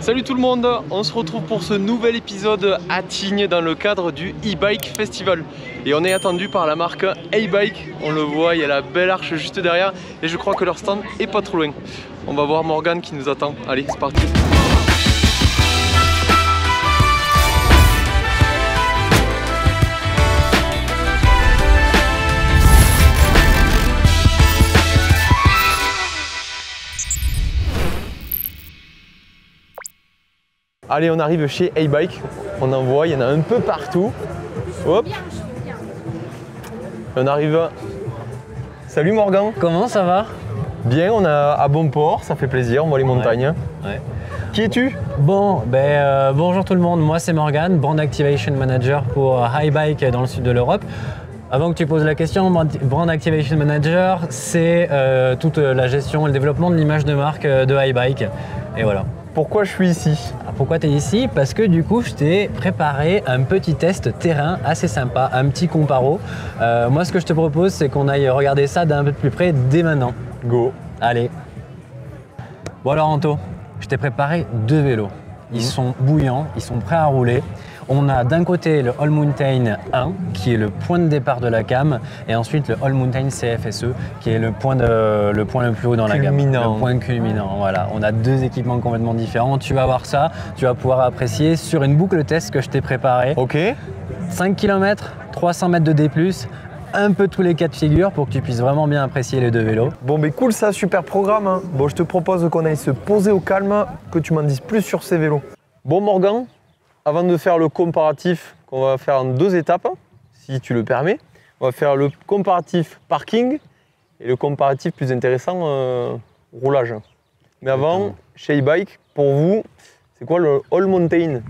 Salut tout le monde, on se retrouve pour ce nouvel épisode à Tignes dans le cadre du e-bike festival. Et on est attendu par la marque A-Bike, on le voit, il y a la belle arche juste derrière et je crois que leur stand est pas trop loin. On va voir Morgane qui nous attend, allez c'est parti. Allez, on arrive chez A-Bike, on en voit, il y en a un peu partout. Hop. On arrive. Salut Morgan. Comment ça va? Bien, on est à Bonport, ça fait plaisir, on voit les montagnes. Ouais. Qui es-tu? Bon, bonjour tout le monde, moi c'est Morgan, Brand Activation Manager pour A-Bike dans le sud de l'Europe. Avant que tu poses la question, Brand Activation Manager, c'est toute la gestion et le développement de l'image de marque de A-Bike. Et voilà. Pourquoi je suis ici? Pourquoi tu es ici? Parce que du coup, je t'ai préparé un petit test terrain assez sympa, un petit comparo. Moi, ce que je te propose, c'est qu'on aille regarder ça d'un peu plus près dès maintenant. Go. Allez. Bon alors Anto, je t'ai préparé deux vélos. Ils sont bouillants, ils sont prêts à rouler. On a d'un côté le All Mountain 1 qui est le point de départ de la gamme et ensuite le All Mountain CFSE qui est le point le plus haut dans la gamme. Le point culminant, voilà. On a deux équipements complètement différents. Tu vas voir ça, tu vas pouvoir apprécier sur une boucle test que je t'ai préparée. Ok. 5 km, 300 mètres de D+, un peu tous les cas de figure pour que tu puisses vraiment bien apprécier les deux vélos. Bon mais cool ça, super programme. Hein. Bon je te propose qu'on aille se poser au calme, que tu m'en dises plus sur ces vélos. Bon Morgan, avant de faire le comparatif qu'on va faire en deux étapes, si tu le permets, on va faire le comparatif parking et le comparatif plus intéressant roulage. Mais avant, chez A-Bike, pour vous, c'est quoi le All Mountain?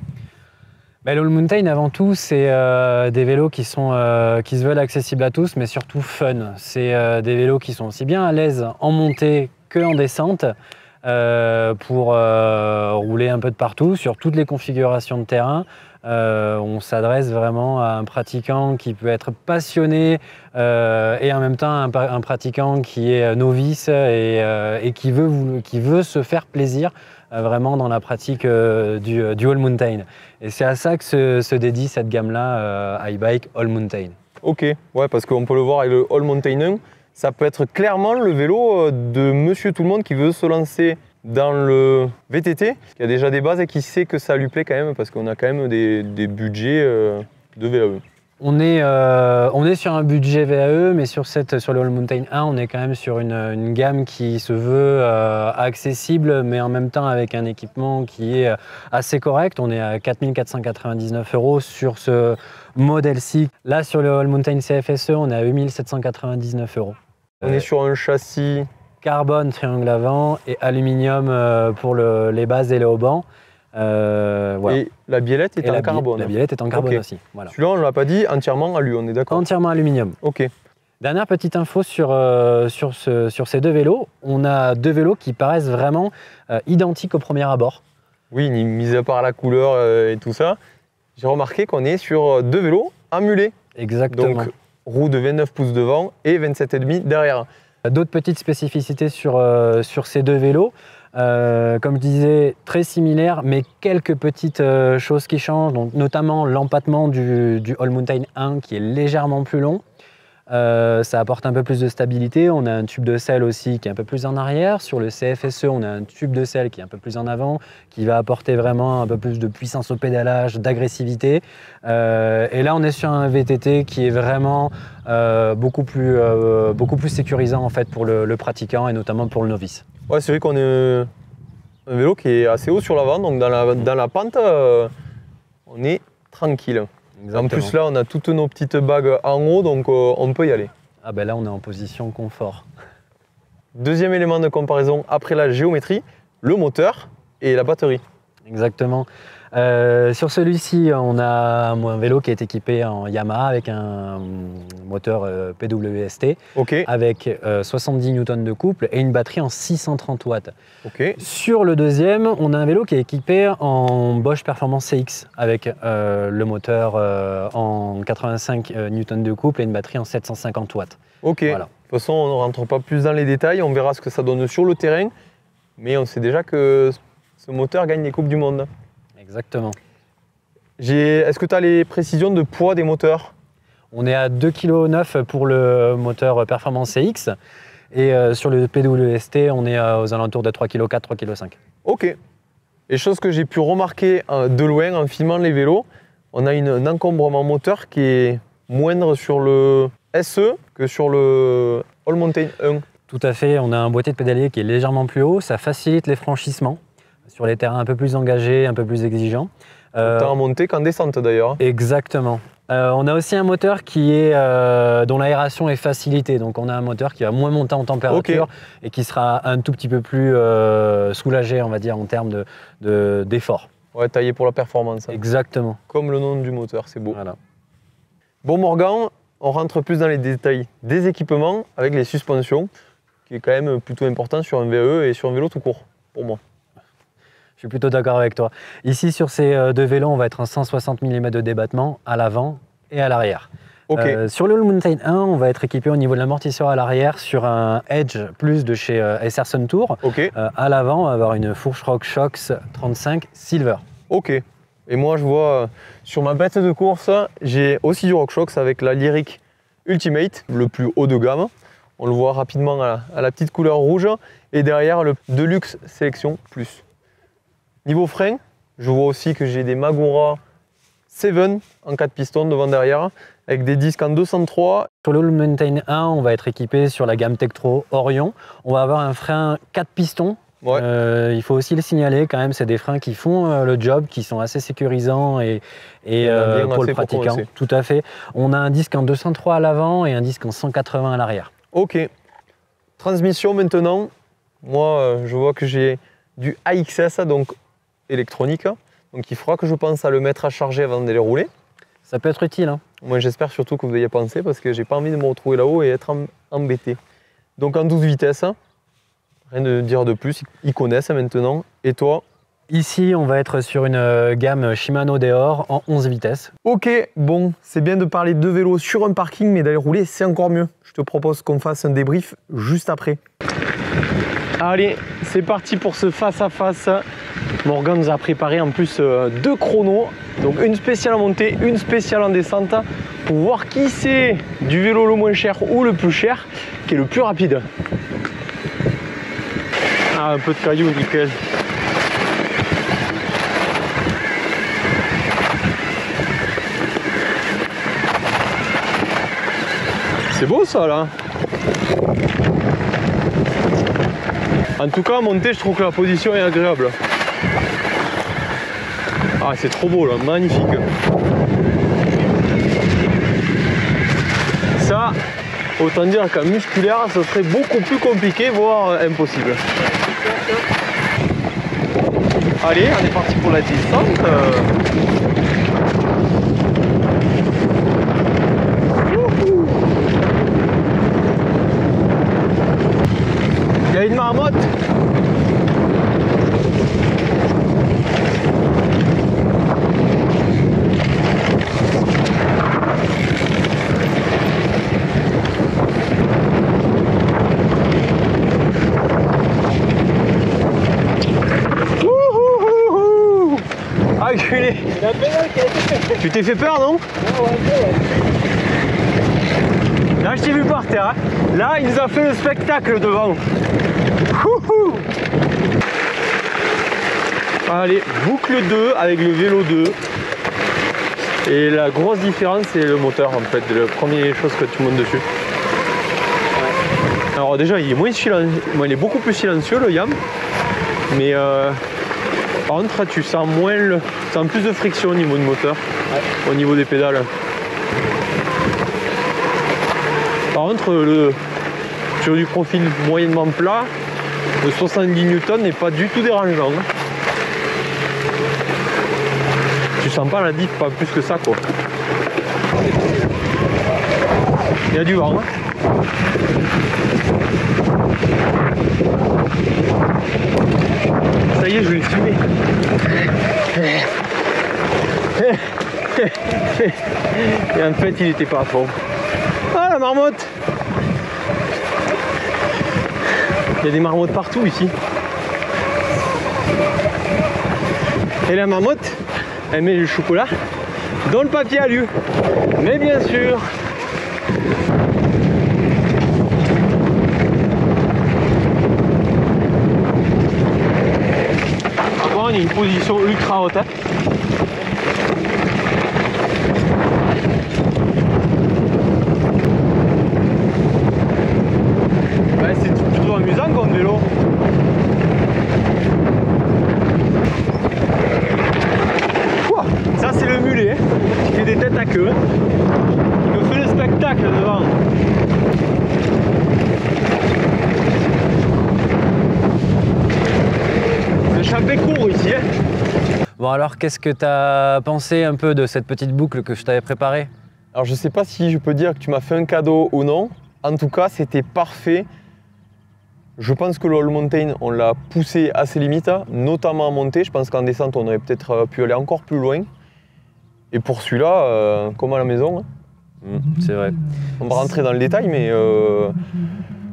Le All Mountain, avant tout, c'est des vélos qui se veulent accessibles à tous, mais surtout fun. C'est des vélos qui sont aussi bien à l'aise en montée qu'en descente pour rouler un peu de partout, sur toutes les configurations de terrain. On s'adresse vraiment à un pratiquant qui peut être passionné et en même temps un pratiquant qui est novice et qui veut se faire plaisir vraiment dans la pratique du All Mountain. Et c'est à ça que se dédie cette gamme-là, A-Bike All Mountain. Ok, ouais, parce qu'on peut le voir avec le All Mountain 1, ça peut être clairement le vélo de monsieur tout le monde qui veut se lancer dans le VTT, qui a déjà des bases et qui sait que ça lui plaît quand même, parce qu'on a quand même des budgets de VAE. On est sur un budget VAE, mais sur le All Mountain 1, on est quand même sur une gamme qui se veut accessible, mais en même temps avec un équipement qui est assez correct. On est à 4 499 € sur ce modèle-ci. Là, sur le All Mountain CFSE, on est à 8 799 €. On est sur un châssis carbone triangle avant et aluminium pour les bases et les haubans. Voilà. Et la biellette est en carbone. La biellette est en carbone aussi. Voilà. Celui-là, on ne l'a pas dit, entièrement alu, on est d'accord? Entièrement aluminium. Ok. Dernière petite info sur ces deux vélos. On a deux vélos qui paraissent vraiment identiques au premier abord. Oui, mis à part la couleur et tout ça, j'ai remarqué qu'on est sur deux vélos emulés. Exactement. Donc, roue de 29 pouces devant et 27,5 derrière. D'autres petites spécificités sur ces deux vélos. Comme je disais, très similaires, mais quelques petites choses qui changent, donc notamment l'empattement du All Mountain 1 qui est légèrement plus long. Ça apporte un peu plus de stabilité. On a un tube de selle aussi qui est un peu plus en arrière. Sur le CFSE, on a un tube de selle qui est un peu plus en avant, qui va apporter vraiment un peu plus de puissance au pédalage, d'agressivité. Et là, on est sur un VTT qui est vraiment beaucoup plus sécurisant en fait, pour le pratiquant et notamment pour le novice. Ouais, c'est vrai qu'on est un vélo qui est assez haut sur l'avant, donc dans la pente, on est tranquille. Exactement. En plus là, on a toutes nos petites bagues en haut, donc on peut y aller. Ah ben là, on est en position confort. Deuxième élément de comparaison après la géométrie, le moteur et la batterie. Exactement. Sur celui-ci, on a un vélo qui est équipé en Yamaha avec un moteur PWST avec 70 Newton de couple et une batterie en 630 watts. Sur le deuxième, on a un vélo qui est équipé en Bosch Performance CX avec le moteur en 85 Newton de couple et une batterie en 750 watts. Voilà. De toute façon, on ne rentre pas plus dans les détails, on verra ce que ça donne sur le terrain, mais on sait déjà que ce moteur gagne les Coupes du Monde. Exactement. Est-ce que tu as les précisions de poids des moteurs? On est à 2,9 kg pour le moteur Performance CX. Et sur le PWST, on est aux alentours de 3,4 kg, 3,5 kg. Ok. Et chose que j'ai pu remarquer de loin en filmant les vélos, on a un encombrement moteur qui est moindre sur le SE que sur le All Mountain 1. Tout à fait, on a un boîtier de pédalier qui est légèrement plus haut, ça facilite les franchissements sur les terrains un peu plus engagés, un peu plus exigeants. Tant en montée qu'en descente d'ailleurs. Exactement. On a aussi un moteur dont l'aération est facilitée, donc on a un moteur qui va moins monter en température et qui sera un tout petit peu plus soulagé, on va dire, en termes d'effort. Ouais, taillé pour la performance. Exactement. Comme le nom du moteur, c'est beau. Voilà. Bon Morgan, on rentre plus dans les détails des équipements avec les suspensions, qui est quand même plutôt important sur un VE et sur un vélo tout court, pour moi. Je suis plutôt d'accord avec toi. Ici, sur ces deux vélos, on va être en 160 mm de débattement à l'avant et à l'arrière. Okay. Sur le All Mountain 1, on va être équipé au niveau de l'amortisseur à l'arrière sur un Edge Plus de chez SR Suntour. Okay. À l'avant, on va avoir une fourche RockShox 35 Silver. Ok. Et moi, je vois sur ma bête de course, j'ai aussi du RockShox avec la Lyric Ultimate, le plus haut de gamme. On le voit rapidement à la petite couleur rouge. Et derrière, le Deluxe Sélection Plus. Niveau frein, je vois aussi que j'ai des Magura 7 en 4 pistons devant derrière avec des disques en 203. Sur le All Mountain 1, on va être équipé sur la gamme Tektro Orion. On va avoir un frein 4 pistons. Ouais. Il faut aussi le signaler quand même, c'est des freins qui font le job, qui sont assez sécurisants et pour le pratiquant. Tout à fait. On a un disque en 203 à l'avant et un disque en 180 à l'arrière. Ok. Transmission maintenant. Moi, je vois que j'ai du AXS, donc électronique. Donc il faudra que je pense à le mettre à charger avant de les rouler. Ça peut être utile. Hein. Moi j'espère surtout que vous ayez pensé parce que j'ai pas envie de me retrouver là-haut et être embêté. Donc en 12 vitesses, rien de dire de plus, ils connaissent maintenant. Et toi? Ici on va être sur une gamme Shimano Deore en 11 vitesses. Ok, bon, c'est bien de parler de vélo sur un parking, mais d'aller rouler c'est encore mieux. Je te propose qu'on fasse un débrief juste après. Allez, c'est parti pour ce face-à-face. Morgan nous a préparé en plus 2 chronos, donc une spéciale en montée, une spéciale en descente, pour voir qui c'est du vélo le moins cher ou le plus cher, qui est le plus rapide. Ah, un peu de cailloux, nickel. C'est beau ça là. En tout cas, en montée, je trouve que la position est agréable. Ah, c'est trop beau là, magnifique. Ça, autant dire qu'en musculaire, ce serait beaucoup plus compliqué, voire impossible. Allez, on est parti pour la descente. Il y a une marmotte. Enculé. Tu t'es fait peur, non? Là, je t'ai vu par terre. Hein. Là, il nous a fait le spectacle devant. Allez, boucle 2 avec le vélo 2. Et la grosse différence, c'est le moteur en fait, la première chose que tu montes dessus. Alors déjà, il est moins silencieux, il est beaucoup plus silencieux le YAM. Mais par contre, tu sens plus de friction au niveau du moteur, au niveau des pédales. Par contre, sur du profil moyennement plat, le 70 Newton n'est pas du tout dérangeant. Tu sens pas la diff, pas plus que ça quoi. Il y a du vent. Hein. Ça y est, je vais le filmer. Et en fait, il était pas à fond. Ah, la marmotte! Il y a des marmottes partout ici. Et la marmotte, elle met le chocolat dans le papier alu. Mais bien sûr, on a une position ultra haute. Ouais, c'est plutôt amusant comme vélo. Ouah, ça c'est le mulet qui fait des têtes à queue, qui me fait le spectacle devant. Champé court ici. Bon alors, qu'est-ce que tu as pensé un peu de cette petite boucle que je t'avais préparée? Alors je sais pas si je peux dire que tu m'as fait un cadeau ou non. En tout cas, c'était parfait. Je pense que le All Mountain, on l'a poussé à ses limites, notamment en montée. Je pense qu'en descente, on aurait peut-être pu aller encore plus loin. Et pour celui-là, comme à la maison. C'est vrai. On va rentrer dans le détail, mais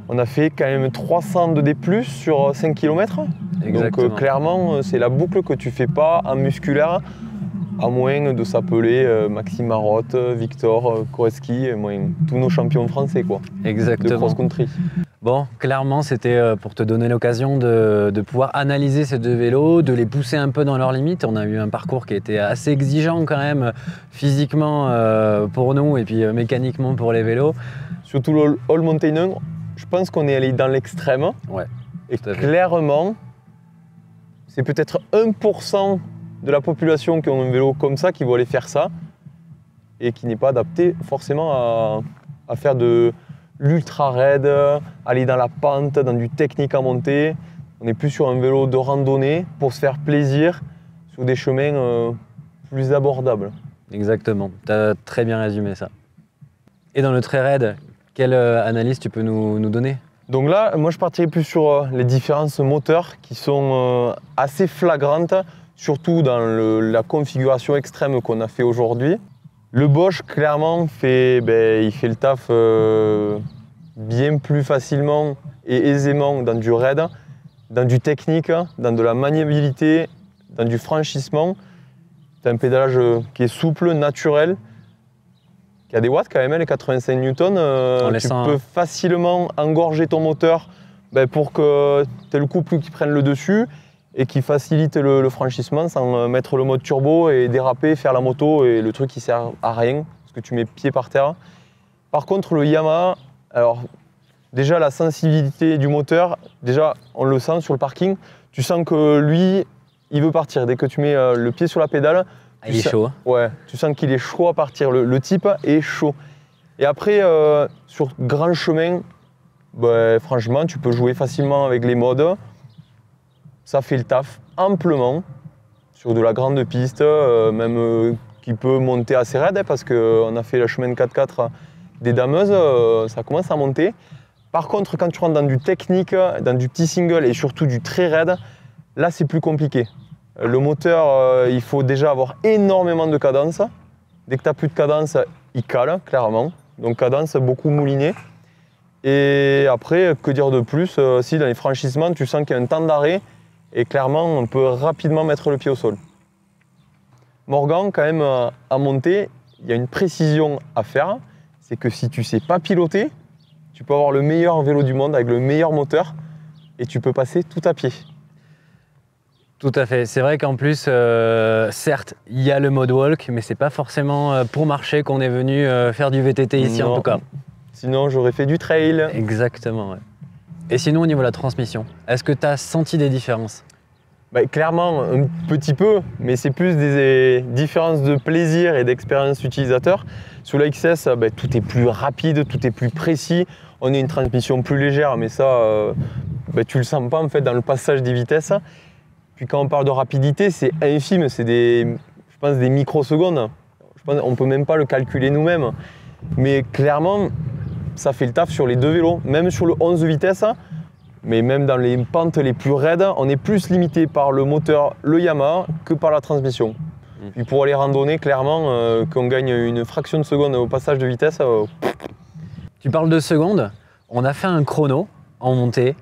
on a fait quand même 300 de D+, sur 5 km. Exactement. Donc clairement, c'est la boucle que tu fais pas en musculaire, à moins de s'appeler Maxime Marotte, Victor Koreski, tous nos champions français quoi, Exactement. de cross-country. Bon, clairement, c'était pour te donner l'occasion de pouvoir analyser ces deux vélos, de les pousser un peu dans leurs limites. On a eu un parcours qui était assez exigeant quand même, physiquement pour nous et puis mécaniquement pour les vélos. Surtout le All Mountain 1, je pense qu'on est allé dans l'extrême. Ouais, et clairement, c'est peut-être 1% de la population qui ont un vélo comme ça qui va aller faire ça et qui n'est pas adapté forcément à faire de l'ultra raid, aller dans la pente, dans du technique à monter. On est plus sur un vélo de randonnée pour se faire plaisir sur des chemins plus abordables. Exactement, tu as très bien résumé ça. Et dans le très raid, quelle analyse tu peux nous donner? Donc là, moi je partirais plus sur les différences moteurs qui sont assez flagrantes, surtout dans la configuration extrême qu'on a fait aujourd'hui. Le Bosch, clairement, il fait le taf bien plus facilement et aisément dans du raid, dans du technique, dans de la maniabilité, dans du franchissement. Tu as un pédalage qui est souple, naturel, qui a des watts quand même, les 85 newtons. Tu peux facilement engorger ton moteur pour que tu aies le couple qui prenne le dessus et qui facilite le franchissement sans mettre le mode turbo et déraper, faire la moto et le truc qui sert à rien parce que tu mets pied par terre. Par contre, le Yamaha, alors déjà la sensibilité du moteur, déjà on le sent sur le parking, tu sens que lui, il veut partir. Dès que tu mets le pied sur la pédale, il est chaud. Ouais, tu sens qu'il est chaud à partir. Le type est chaud. Et après, sur grand chemin, franchement, tu peux jouer facilement avec les modes. Ça fait le taf amplement sur de la grande piste, même qui peut monter assez raide parce qu'on a fait le chemin 4x4 des Dameuses, ça commence à monter. Par contre, quand tu rentres dans du technique, dans du petit single et surtout du très raide, là c'est plus compliqué. Le moteur, il faut déjà avoir énormément de cadence. Dès que tu n'as plus de cadence, il cale, clairement. Donc cadence beaucoup moulinée. Et après, que dire de plus? Si dans les franchissements, tu sens qu'il y a un temps d'arrêt et clairement, on peut rapidement mettre le pied au sol. Morgan, quand même, à monter, il y a une précision à faire. C'est que si tu ne sais pas piloter, tu peux avoir le meilleur vélo du monde avec le meilleur moteur et tu peux passer tout à pied. Tout à fait. C'est vrai qu'en plus, certes, il y a le mode walk, mais c'est pas forcément pour marcher qu'on est venu faire du VTT ici, non. En tout cas. Sinon, j'aurais fait du trail. Exactement, ouais. Et sinon, au niveau de la transmission, est-ce que tu as senti des différences? Clairement, un petit peu, mais c'est plus des différences de plaisir et d'expérience utilisateur. Sur la XS, tout est plus rapide, tout est plus précis. On a une transmission plus légère, mais ça, tu le sens pas en fait dans le passage des vitesses. Puis quand on parle de rapidité, c'est infime, c'est des microsecondes. On ne peut même pas le calculer nous-mêmes. Mais clairement, ça fait le taf sur les deux vélos, même sur le 11 vitesses. Mais même dans les pentes les plus raides, on est plus limité par le moteur, le Yamaha, que par la transmission. Puis pour les randonnées, clairement, qu'on gagne une fraction de seconde au passage de vitesse. Tu parles de secondes, on a fait un chrono en montée.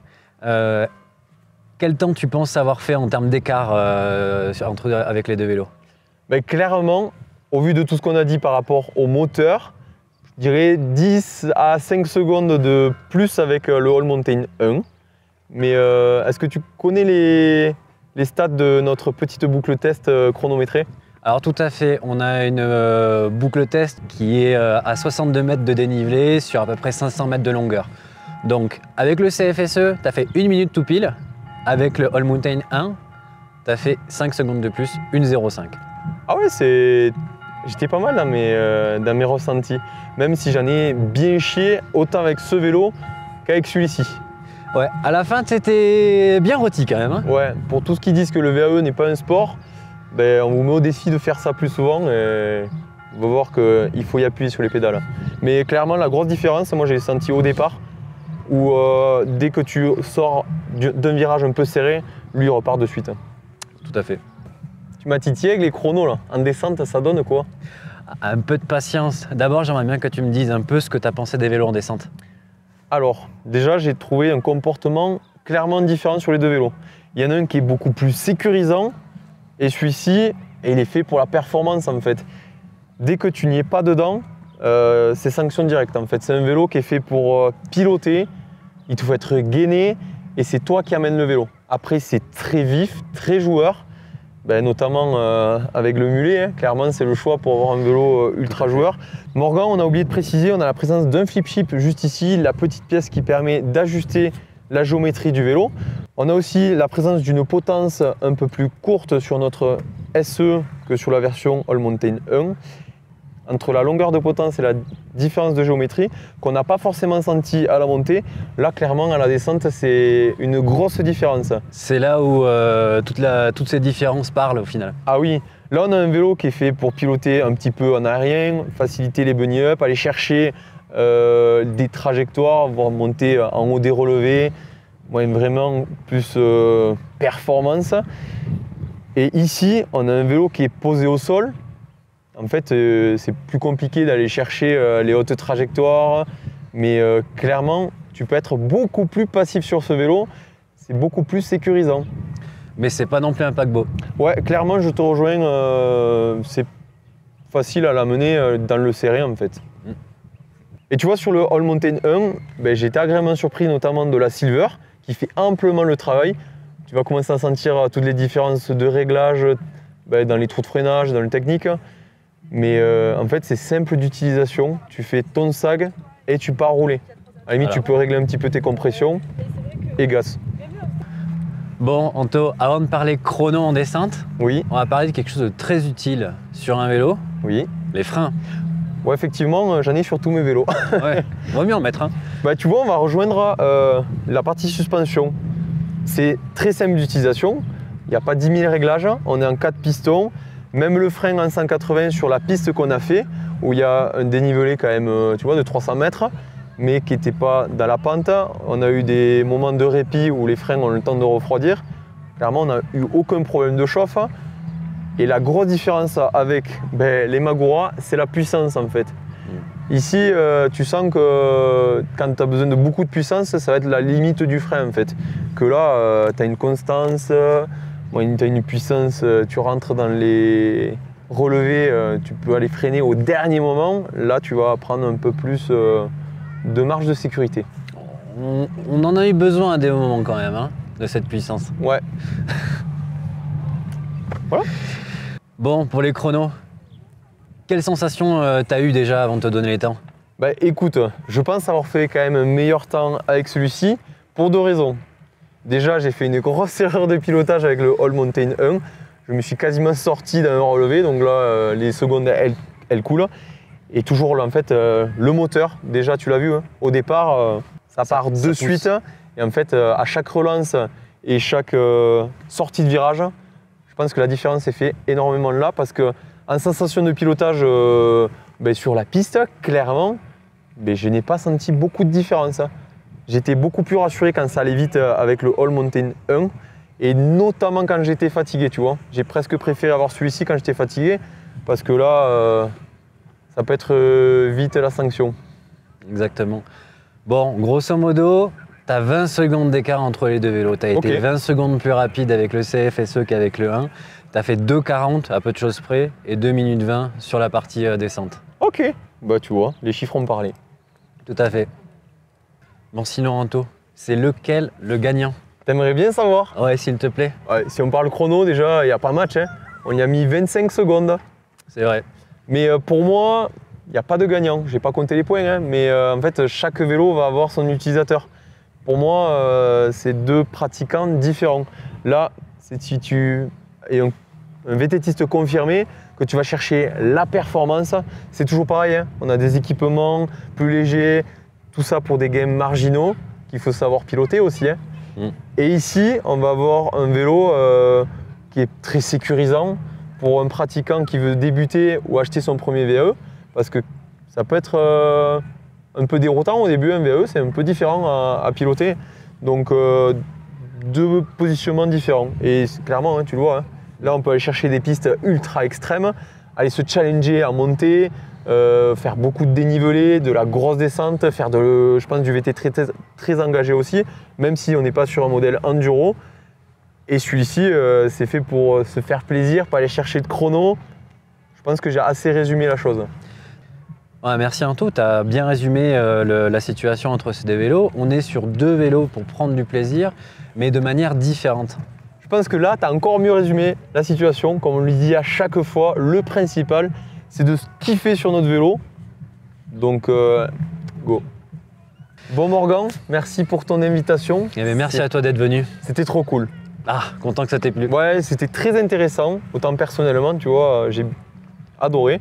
Quel temps tu penses avoir fait en termes d'écart avec les deux vélos? Ben, clairement, au vu de tout ce qu'on a dit par rapport au moteur, je dirais 10 à 5 secondes de plus avec le All Mountain 1. Mais est-ce que tu connais les stats de notre petite boucle test chronométrée? Alors tout à fait, on a une boucle test qui est à 62 mètres de dénivelé sur à peu près 500 mètres de longueur. Donc avec le CFSE, tu as fait 1 minute tout pile. Avec le All Mountain 1, tu as fait 5 secondes de plus, 1,05. Ah ouais, j'étais pas mal dans mes ressentis. Même si j'en ai bien chié, autant avec ce vélo qu'avec celui-ci. Ouais, à la fin, tu étais bien rôti quand même. Hein. Ouais, pour tous qui disent que le VAE n'est pas un sport, ben, on vous met au défi de faire ça plus souvent et on va voir qu'il faut y appuyer sur les pédales. Mais clairement, la grosse différence, moi j'ai senti au départ, où dès que tu sors d'un virage un peu serré, lui il repart de suite. Tout à fait. Tu m'as titillé avec les chronos là. En descente, ça donne quoi? Un peu de patience. D'abord, j'aimerais bien que tu me dises un peu ce que tu as pensé des vélos en descente. Alors, déjà, j'ai trouvé un comportement clairement différent sur les deux vélos. Il y en a un qui est beaucoup plus sécurisant et celui-ci, il est fait pour la performance en fait. Dès que tu n'y es pas dedans, c'est sanction directe en fait. C'est un vélo qui est fait pour piloter, il te faut être gainé et c'est toi qui amènes le vélo. Après, c'est très vif, très joueur, ben, notamment avec le mulet. Hein. Clairement, c'est le choix pour avoir un vélo ultra joueur. Morgan, on a oublié de préciser, on a la présence d'un flip chip juste ici, la petite pièce qui permet d'ajuster la géométrie du vélo. On a aussi la présence d'une potence un peu plus courte sur notre SE que sur la version All Mountain 1. Entre la longueur de potence et la différence de géométrie qu'on n'a pas forcément senti à la montée, là clairement à la descente c'est une grosse différence. C'est là où toutes ces différences parlent au final. Ah oui, là on a un vélo qui est fait pour piloter un petit peu en aérien, faciliter les bunny up, aller chercher des trajectoires, voire monter en haut des relevés, ouais, vraiment plus performance. Et ici on a un vélo qui est posé au sol. En fait, c'est plus compliqué d'aller chercher les hautes trajectoires, mais clairement, tu peux être beaucoup plus passif sur ce vélo, c'est beaucoup plus sécurisant. Mais c'est pas non plus un paquebot. Ouais, clairement, je te rejoins, c'est facile à l'amener dans le serré en fait. Et tu vois, sur le All Mountain 1, ben, j'ai été agréablement surpris notamment de la Silver, qui fait amplement le travail. Tu vas commencer à sentir toutes les différences de réglage ben, dans les trous de freinage, dans le technique. Mais en fait, c'est simple d'utilisation. Tu fais ton sag et tu pars rouler. À la limite, tu peux régler un petit peu tes compressions et gaz. Bon, Anto, avant de parler chrono en descente, oui. On va parler de quelque chose de très utile sur un vélo. Oui. Les freins. Ouais, effectivement, j'en ai sur tous mes vélos. Ouais, vaut mieux en mettre un. Bah, tu vois, on va rejoindre la partie suspension. C'est très simple d'utilisation. Il n'y a pas 10 000 réglages. On est en 4 pistons. Même le frein en 180 sur la piste qu'on a fait, où il y a un dénivelé quand même, tu vois, de 300 mètres, mais qui n'était pas dans la pente. On a eu des moments de répit où les freins ont le temps de refroidir. Clairement, on n'a eu aucun problème de chauffe. Et la grosse différence avec les Magura, c'est la puissance en fait. Ici, tu sens que quand tu as besoin de beaucoup de puissance, ça va être la limite du frein en fait. Que là, tu as une constance. Tu as une puissance, tu rentres dans les relevés, tu peux aller freiner au dernier moment. Là, tu vas prendre un peu plus de marge de sécurité. On en a eu besoin à des moments quand même, hein, de cette puissance. Ouais. Voilà. Bon, pour les chronos, quelle sensation t'as eu déjà avant de te donner les temps? Bah écoute, je pense avoir fait quand même un meilleur temps avec celui-ci pour deux raisons. Déjà, j'ai fait une grosse erreur de pilotage avec le All Mountain 1. Je me suis quasiment sorti d'un relevé, donc là, les secondes, elles coulent. Et toujours là, en fait, le moteur, déjà, tu l'as vu, hein, au départ, ça part de suite. Et en fait, à chaque relance et chaque sortie de virage, je pense que la différence est faite énormément là, parce que en sensation de pilotage sur la piste, clairement, je n'ai pas senti beaucoup de différence. J'étais beaucoup plus rassuré quand ça allait vite avec le All Mountain 1 et notamment quand j'étais fatigué, tu vois. J'ai presque préféré avoir celui-ci quand j'étais fatigué parce que là, ça peut être vite la sanction. Exactement. Bon, grosso modo, Tu as 20 secondes d'écart entre les deux vélos. Tu as été 20 secondes plus rapide avec le CFSE qu'avec le 1. Tu as fait 2,40 à peu de choses près et 2 minutes 20 sur la partie descente. Ok, bah tu vois, les chiffres ont parlé. Tout à fait. Bon, sinon, Anto, c'est lequel le gagnant? T'aimerais bien savoir? Ouais, s'il te plaît. Ouais, si on parle chrono, déjà, il n'y a pas match. Hein. On y a mis 25 secondes. C'est vrai. Mais pour moi, il n'y a pas de gagnant. J'ai pas compté les points, hein, mais en fait, chaque vélo va avoir son utilisateur. Pour moi, c'est deux pratiquants différents. Là, c'est si tu es un VTTiste confirmé, que tu vas chercher la performance, c'est toujours pareil. Hein. On a des équipements plus légers, tout ça pour des gains marginaux qu'il faut savoir piloter aussi. Hein. Et ici, on va avoir un vélo qui est très sécurisant pour un pratiquant qui veut débuter ou acheter son premier VE, parce que ça peut être un peu déroutant au début. Un VE, c'est un peu différent à piloter. Donc, deux positionnements différents. Et clairement, hein, tu le vois, hein, là, on peut aller chercher des pistes ultra extrêmes, aller se challenger à monter, faire beaucoup de dénivelé, de la grosse descente, faire je pense, du VT très engagé aussi, même si on n'est pas sur un modèle enduro. Et celui-ci, c'est fait pour se faire plaisir, pas aller chercher de chrono. Je pense que j'ai assez résumé la chose. Ouais, merci Anto, tu as bien résumé la situation entre ces deux vélos. On est sur deux vélos pour prendre du plaisir, mais de manière différente. Je pense que là, tu as encore mieux résumé la situation. Comme on le dit à chaque fois, le principal, c'est de se kiffer sur notre vélo. Donc, go. Bon Morgan, merci pour ton invitation. Eh bien, merci à toi d'être venu. C'était trop cool. Ah, content que ça t'ait plu. Ouais, c'était très intéressant. Autant personnellement, tu vois, j'ai adoré.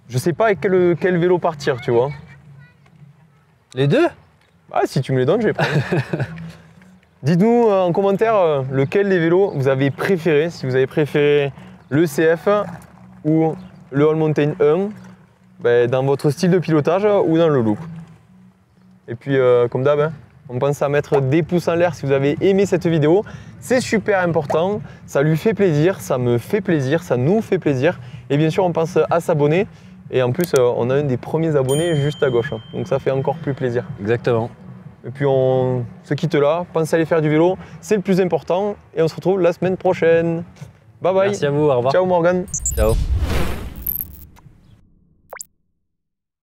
Je sais pas avec quel vélo partir, tu vois. Les deux? Ah, si tu me les donnes, je vais prendre. Dites-nous en commentaire lequel des vélos vous avez préféré. Si vous avez préféré le CF ou le All Mountain 1, ben, dans votre style de pilotage ou dans le look. Et puis, comme d'hab, hein, on pense à mettre des pouces en l'air si vous avez aimé cette vidéo. C'est super important, ça lui fait plaisir, ça me fait plaisir, ça nous fait plaisir. Et bien sûr, on pense à s'abonner. Et en plus, on a un des premiers abonnés juste à gauche. Donc ça fait encore plus plaisir. Exactement. Et puis on se quitte là, pensez à aller faire du vélo, c'est le plus important. Et on se retrouve la semaine prochaine. Bye bye. Merci à vous, au revoir. Ciao Morgan. Ciao.